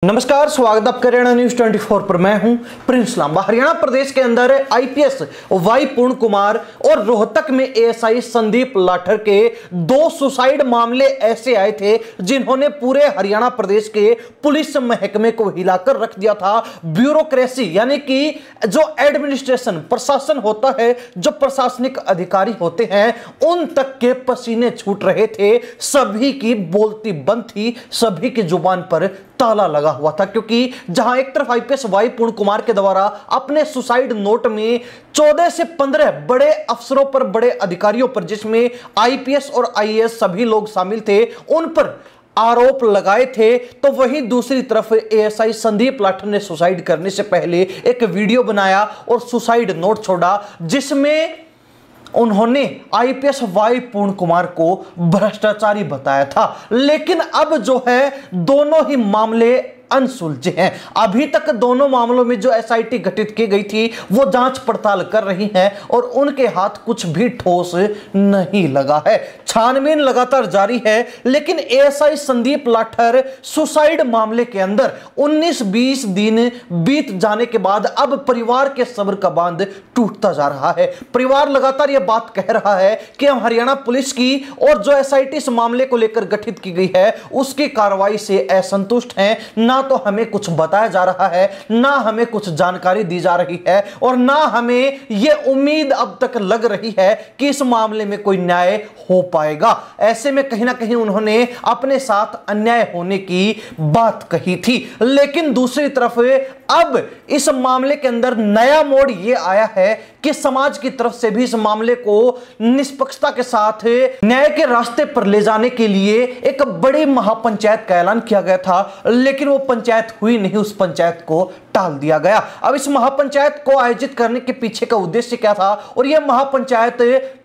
नमस्कार, स्वागत आपका हरियाणा न्यूज 24 पर। मैं हूं प्रिंस लांबा। हरियाणा प्रदेश के अंदर आईपीएस वाई पूर्ण कुमार और रोहतक में एएसआई संदीप लाठर के दो सुसाइड मामले ऐसे आए थे जिन्होंने पूरे हरियाणा प्रदेश के पुलिस महकमे को हिलाकर रख दिया था। ब्यूरोक्रेसी यानी कि जो एडमिनिस्ट्रेशन प्रशासन होता है, जो प्रशासनिक अधिकारी होते हैं, उन तक के पसीने छूट रहे थे। सभी की बोलती बंद थी, सभी की जुबान पर ताला लगा हुआ था, क्योंकि जहां एक तरफ आईपीएस वाई पूर्ण कुमार के द्वारा अपने सुसाइड नोट में 14 से 15 बड़े अफसरों पर, बड़े अधिकारियों पर, जिसमें आईपीएस और आईएएस सभी लोग शामिल थे, उन पर आरोप लगाए थे, तो वहीं दूसरी तरफ एएसआई संदीप लाठर ने सुसाइड करने से पहले एक वीडियो बनाया और सुसाइड नोट छोड़ा, जिसमें उन्होंने आईपीएस वाई पूर्ण कुमार को भ्रष्टाचारी बताया था। लेकिन अब जो है दोनों ही मामले अनसुलझे हैं। अभी तक दोनों मामलों में जो एसआईटी गठित की गई थी वो जांच पड़ताल कर रही है और उनके हाथ कुछ भी ठोस नहीं लगा है। छानबीन लगातार जारी है, लेकिन एएसआई संदीप लाठर सुसाइड मामले के अंदर 19-20 दिन बीत जाने के बाद अब परिवार के सब्र का बांध टूटता जा रहा है। परिवार लगातार यह बात कह रहा है कि हम हरियाणा पुलिस की और जो एसआईटी इस मामले को लेकर गठित की गई है उसकी कार्रवाई से असंतुष्ट हैं। ना तो हमें कुछ बताया जा रहा है, ना हमें कुछ जानकारी दी जा रही है, और ना हमें यह उम्मीद अब तक लग रही है कि इस मामले में कोई न्याय हो पाएगा। ऐसे में कहीं ना कहीं उन्होंने अपने साथ अन्याय होने की बात कही थी। लेकिन दूसरी तरफ अब इस मामले के अंदर नया मोड़ यह आया है कि समाज की तरफ से भी इस मामले को निष्पक्षता के साथ न्याय के रास्ते पर ले जाने के लिए एक बड़ी महापंचायत का ऐलान किया गया था, लेकिन वो पंचायत हुई नहीं, उस पंचायत को टाल दिया गया। अब इस महापंचायत को आयोजित करने के पीछे का उद्देश्य क्या था और यह महापंचायत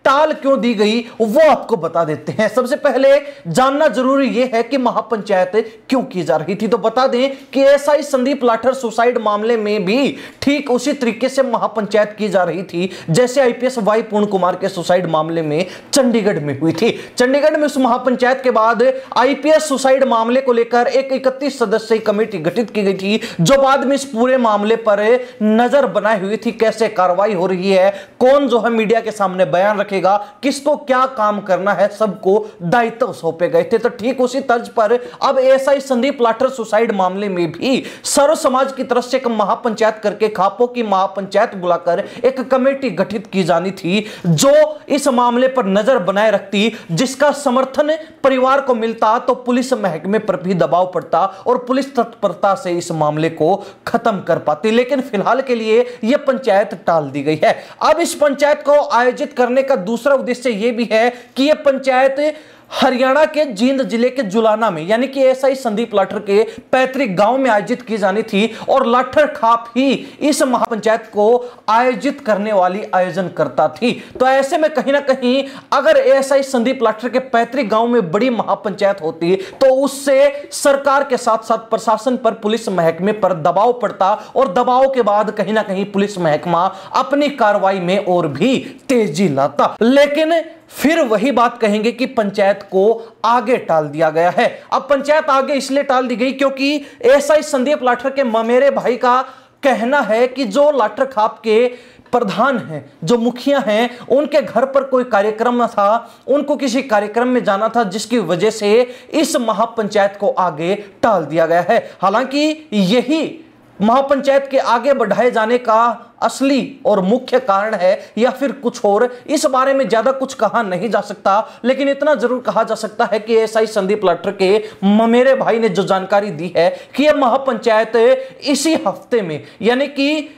टाल क्यों दी गई वो आपको बता देते हैं। सबसे पहले जानना जरूरी यह है कि महापंचायत क्यों की जा रही थी। तो बता दें कि एएसआई संदीप लाठर सुसाइड मामले में भी ठीक उसी तरीके से महापंचायत की जा रही थी जैसे आईपीएस वाई पूर्ण कुमार के सुसाइड मामले में चंडीगढ़ में हुई थी। चंडीगढ़ में उस महापंचायत के बाद आईपीएस सुसाइड मामले को लेकर एक 31 सदस्यीय कमेटी गठित की गई थी, जो बाद में इस पूरे मामले पर नजर बनाए हुई थी, कैसे कार्रवाई हो रही है, कौन जो है मीडिया के सामने बयान रखेगा, किसको क्या काम करना है, सबको दायित्व सौंपे गए थे। तो ठीक उसी तर्ज पर अब एएसआई संदीप लाठर सुसाइड मामले में भी सर्व समाज की तरफ से एक महापंचायत करके, खापों की महापंचायत बुलाकर एक कमेटी गठित की जानी थी जो इस मामले पर नजर बनाए रखती। जिसका समर्थन परिवार को मिलता तो पुलिस महकमे पर भी दबाव पड़ता और पुलिस तत्परता से इस मामले को खत्म कर पाती। लेकिन फिलहाल के लिए यह पंचायत टाल दी गई है। अब इस पंचायत को आयोजित करने का दूसरा उद्देश्य यह भी है कि यह पंचायत हरियाणा के जींद जिले के जुलाना में, यानी कि एएसआई संदीप लाठर के पैतृक गांव में आयोजित की जानी थी और लाठर खाप ही इस महापंचायत को आयोजित करने वाली आयोजन करता थी। तो ऐसे में कहीं ना कहीं अगर एएसआई संदीप लाठर के पैतृक गांव में बड़ी महापंचायत होती तो उससे सरकार के साथ साथ प्रशासन पर, पुलिस महकमे पर दबाव पड़ता और दबाव के बाद कहीं ना कहीं पुलिस महकमा अपनी कार्रवाई में और भी तेजी लाता। लेकिन फिर वही बात कहेंगे कि पंचायत को आगे टाल दिया गया है। अब पंचायत आगे इसलिए टाल दी गई क्योंकि एएसआई संदीप लाठर के ममेरे भाई का कहना है कि जो लाठर खाप के प्रधान हैं, जो मुखिया हैं, उनके घर पर कोई कार्यक्रम था, उनको किसी कार्यक्रम में जाना था, जिसकी वजह से इस महापंचायत को आगे टाल दिया गया है। हालांकि यही महापंचायत के आगे बढ़ाए जाने का असली और मुख्य कारण है या फिर कुछ और, इस बारे में ज्यादा कुछ कहा नहीं जा सकता। लेकिन इतना जरूर कहा जा सकता है कि एएसआई संदीप लाठर के ममेरे भाई ने जो जानकारी दी है कि यह महापंचायत इसी हफ्ते में, यानी कि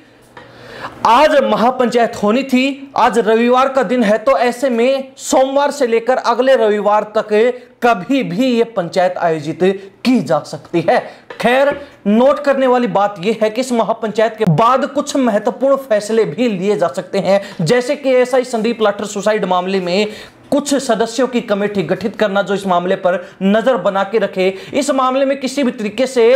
आज महापंचायत होनी थी, आज रविवार का दिन है, तो ऐसे में सोमवार से लेकर अगले रविवार तक कभी भी यह पंचायत आयोजित की जा सकती है। खैर, नोट करने वाली बात यह है कि इस महापंचायत के बाद कुछ महत्वपूर्ण फैसले भी लिए जा सकते हैं, जैसे कि एएसआई संदीप लाठर सुसाइड मामले में कुछ सदस्यों की कमेटी गठित करना जो इस मामले पर नजर बना के रखे, इस मामले में किसी भी तरीके से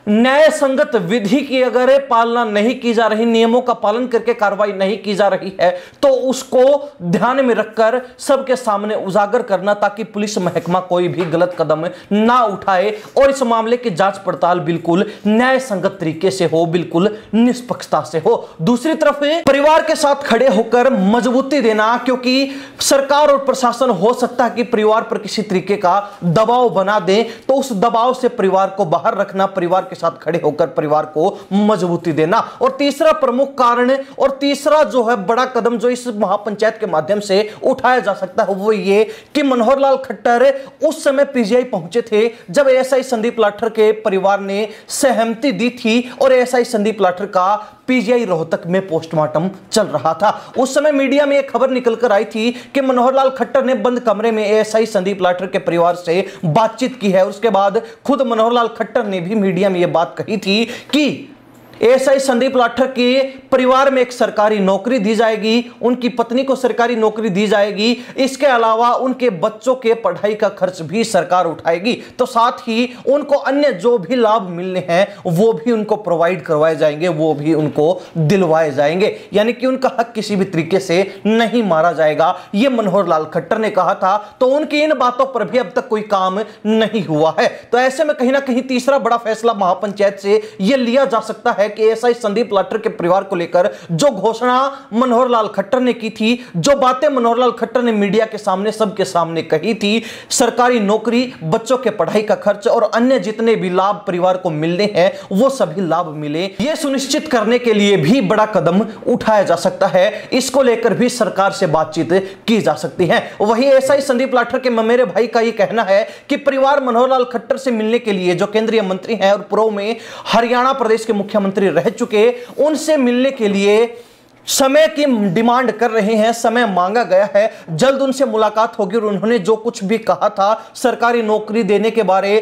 न्याय संगत विधि की अगर पालना नहीं की जा रही, नियमों का पालन करके कार्रवाई नहीं की जा रही है, तो उसको ध्यान में रखकर सबके सामने उजागर करना, ताकि पुलिस महकमा कोई भी गलत कदम ना उठाए और इस मामले की जांच पड़ताल बिल्कुल न्याय संगत तरीके से हो, बिल्कुल निष्पक्षता से हो। दूसरी तरफ परिवार के साथ खड़े होकर मजबूती देना, क्योंकि सरकार और प्रशासन हो सकता है कि परिवार पर किसी तरीके का दबाव बना दे, तो उस दबाव से परिवार को बाहर रखना, परिवार के साथ खड़े होकर परिवार को मजबूती देना। और तीसरा प्रमुख कारण और तीसरा जो है बड़ा कदम जो इस महापंचायत के माध्यम से उठाया जा सकता है, वो ये कि मनोहर लाल खट्टर उस समय पीजीआई पहुंचे थे जब एएसआई संदीप लाठर के परिवार ने सहमति दी थी और एएसआई संदीप लाठर का पीजीआई रोहतक में पोस्टमार्टम चल रहा था। उस समय मीडिया में एक खबर निकलकर आई थी कि मनोहर लाल खट्टर ने बंद कमरे में एएसआई संदीप लाठर के परिवार से बातचीत की है। उसके बाद खुद मनोहर लाल खट्टर ने भी मीडिया में यह बात कही थी कि एएसआई संदीप लाठर के परिवार में एक सरकारी नौकरी दी जाएगी, उनकी पत्नी को सरकारी नौकरी दी जाएगी, इसके अलावा उनके बच्चों के पढ़ाई का खर्च भी सरकार उठाएगी, तो साथ ही उनको अन्य जो भी लाभ मिलने हैं वो भी उनको प्रोवाइड करवाए जाएंगे, वो भी उनको दिलवाए जाएंगे, यानी कि उनका हक किसी भी तरीके से नहीं मारा जाएगा, ये मनोहर लाल खट्टर ने कहा था। तो उनकी इन बातों पर भी अब तक कोई काम नहीं हुआ है। तो ऐसे में कहीं ना कहीं तीसरा बड़ा फैसला महापंचायत से यह लिया जा सकता है कि एएसआई संदीप लाठर के परिवार को लेकर जो घोषणा मनोहर लाल खट्टर ने की थी, जो बातें मनोहर लाल खट्टर ने मीडिया के सामने सबके सामने कही थी, सरकारी नौकरी, बच्चों के पढ़ाई का खर्च और अन्य जितने भी लाभ परिवार को मिलने हैं वो सभी लाभ मिले, यह सुनिश्चित करने के लिए भी बड़ा कदम उठाया जा सकता है। इसको लेकर भी सरकार से बातचीत की जा सकती है। वहीं एएसआई संदीप लाठर के ममेरे भाई का यह कहना है कि परिवार मनोहर लाल खट्टर से मिलने के लिए, जो केंद्रीय मंत्री हैं और पूर्व में हरियाणा प्रदेश के मुख्यमंत्री रह चुके, उनसे मिलने के लिए समय की डिमांड कर रहे हैं, समय मांगा गया है, जल्द उनसे मुलाकात होगी और उन्होंने जो कुछ भी कहा था सरकारी नौकरी देने के बारे,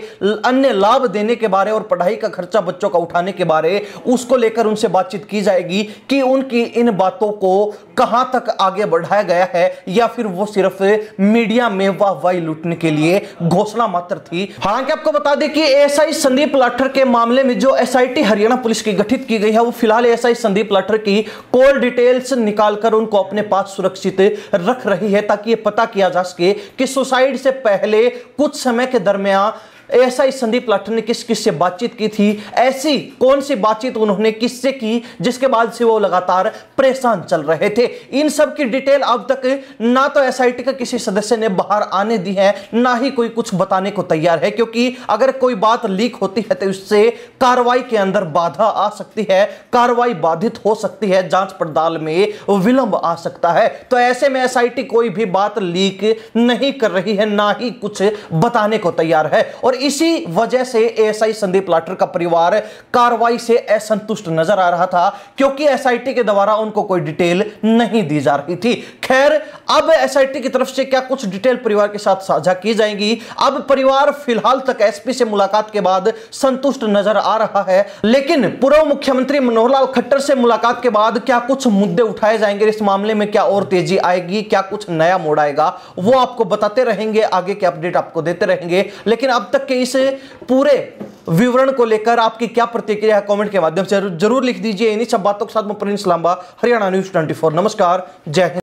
अन्य लाभ देने के बारे और पढ़ाई का खर्चा बच्चों का उठाने के बारे, उसको लेकर उनसे बातचीत की जाएगी कि उनकी इन बातों को कहां तक आगे बढ़ाया गया है या फिर वो सिर्फ मीडिया में वाहवाही लूटने के लिए घोषणा मात्र थी। हालांकि आपको बता दें कि एएसआई संदीप लाठर के मामले में जो एसआईटी हरियाणा पुलिस की गठित की गई है, वो फिलहाल एएसआई संदीप लाठर की कॉल डिटेल्स निकालकर उनको अपने पास सुरक्षित रख रही है, ताकि यह पता किया जा सके कि सुसाइड से पहले कुछ समय के दरमियान एएसआई संदीप लाठर ने किस किस से बातचीत की थी, ऐसी कौन सी बातचीत उन्होंने किससे की जिसके बाद से वो लगातार परेशान चल रहे थे। इन सब की डिटेल अब तक ना तो एसआईटी का किसी सदस्य ने बाहर आने दी है, ना ही कोई कुछ बताने को तैयार है, क्योंकि अगर कोई बात लीक होती है तो इससे कार्रवाई के अंदर बाधा आ सकती है, कार्रवाई बाधित हो सकती है, जांच पड़ताल में विलंब आ सकता है। तो ऐसे में एसआईटी कोई भी बात लीक नहीं कर रही है, ना ही कुछ बताने को तैयार है। और इसी वजह से एएसआई संदीप लाठर का परिवार कार्रवाई से असंतुष्ट नजर आ रहा था, क्योंकि एसआईटी के द्वारा उनको कोई डिटेल नहीं दी जा रही थी। खैर, अब एसआईटी की तरफ से क्या कुछ डिटेल परिवार के साथ साझा की जाएंगी। अब परिवार फिलहाल तक एसपी से मुलाकात के बाद संतुष्ट नजर आ रहा है, लेकिन पूर्व मुख्यमंत्री मनोहर लाल खट्टर से मुलाकात के बाद क्या कुछ मुद्दे उठाए जाएंगे, इस मामले में क्या और तेजी आएगी, क्या कुछ नया मोड़ आएगा, वो आपको बताते रहेंगे, आगे के अपडेट आपको देते रहेंगे। लेकिन अब तक के इस पूरे विवरण को लेकर आपकी क्या प्रतिक्रिया है, कमेंट के माध्यम से जरूर लिख दीजिए। इन्हीं सब बातों के साथ मैं प्रिंस लांबा, हरियाणा न्यूज़ 24। नमस्कार, जय हिंद।